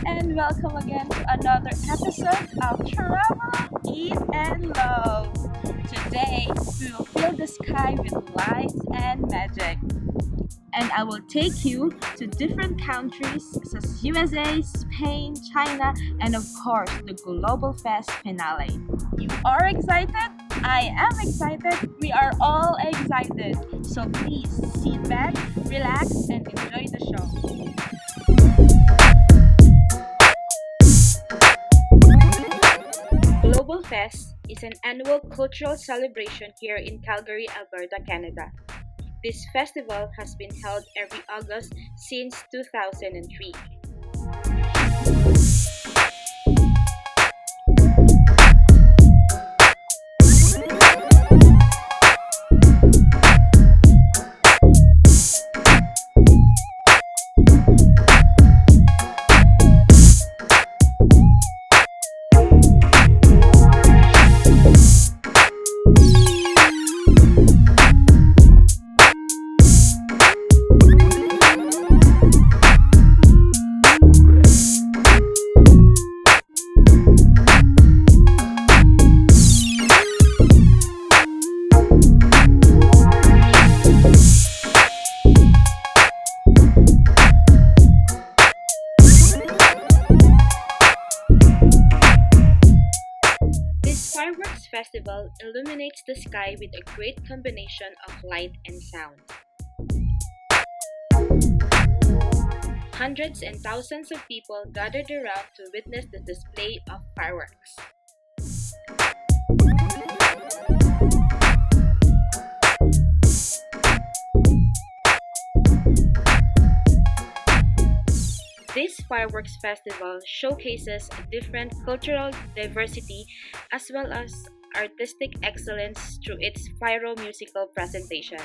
and welcome again to another episode of Travel, Eat, and Love. Today, we will fill the sky with lights and magic. And I will take you to different countries such as USA, Spain, China, and of course, the Global Fest finale. You are excited? I am excited. We are all excited. So please sit back, relax, and enjoy the show. Global Fest is an annual cultural celebration here in Calgary, Alberta, Canada. This festival has been held every August since 2003. Fireworks Festival illuminates the sky with a great combination of light and sound. Hundreds and thousands of people gathered around to witness the display of fireworks. This fireworks festival showcases different cultural diversity as well as artistic excellence through its pyromusical presentation.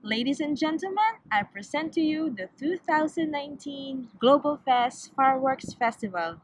Ladies and gentlemen, I present to you the 2019 Global Fest Fireworks Festival.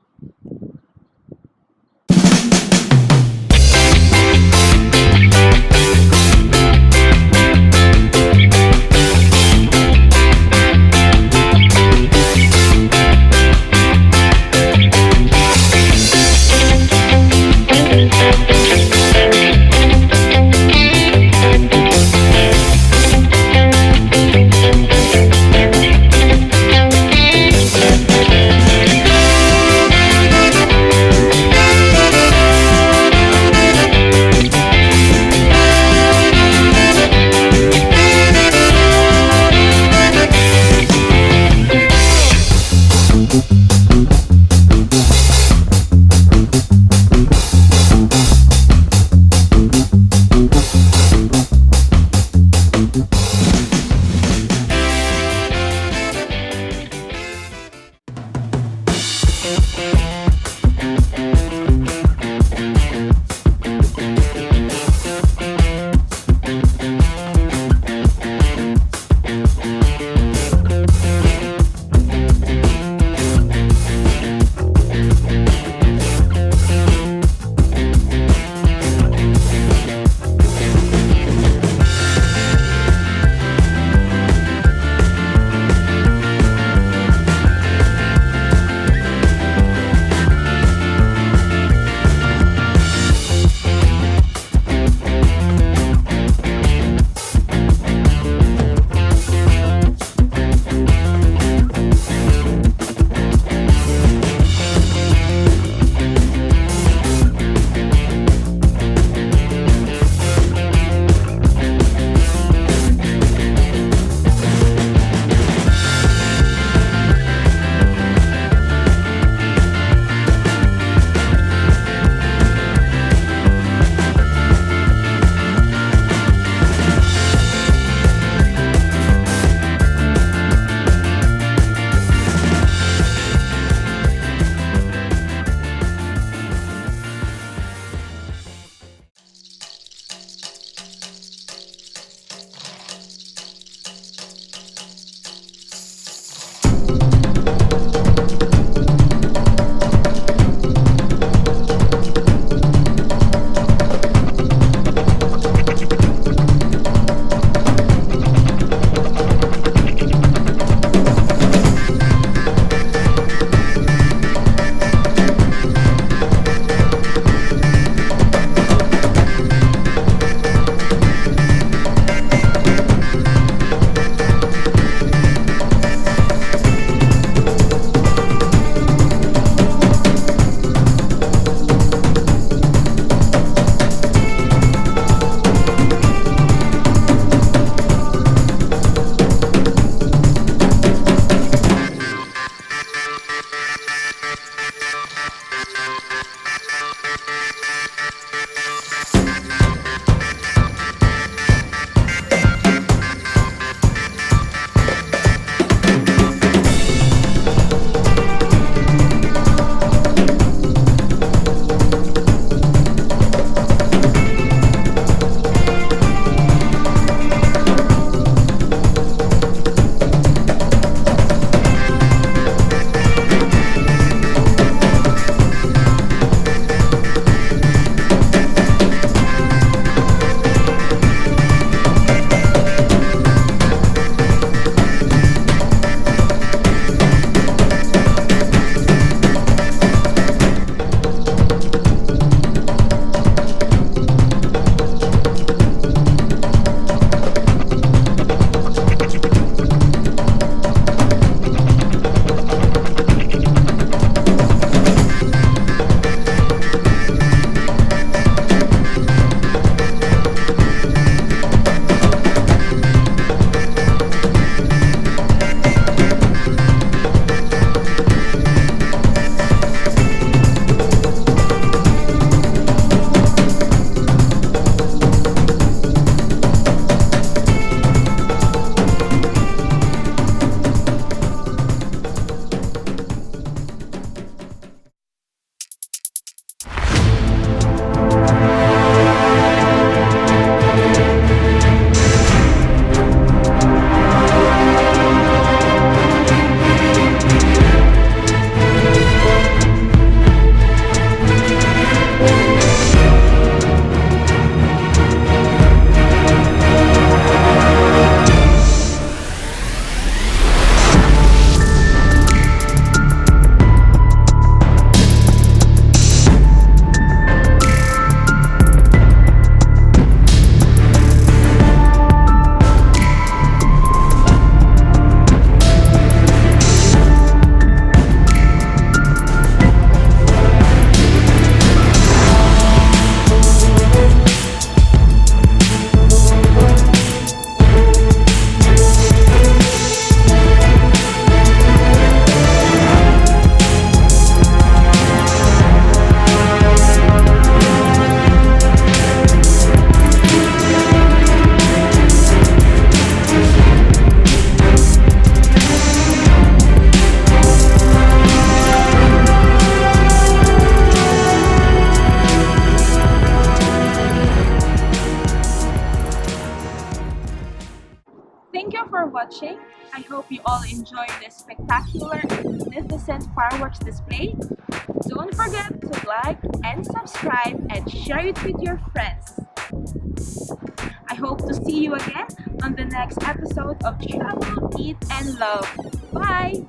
watching. I hope you all enjoy this spectacular and magnificent fireworks display. Don't forget to like and subscribe and share it with your friends. I hope to see you again on the next episode of Travel, Eat, and Love. Bye!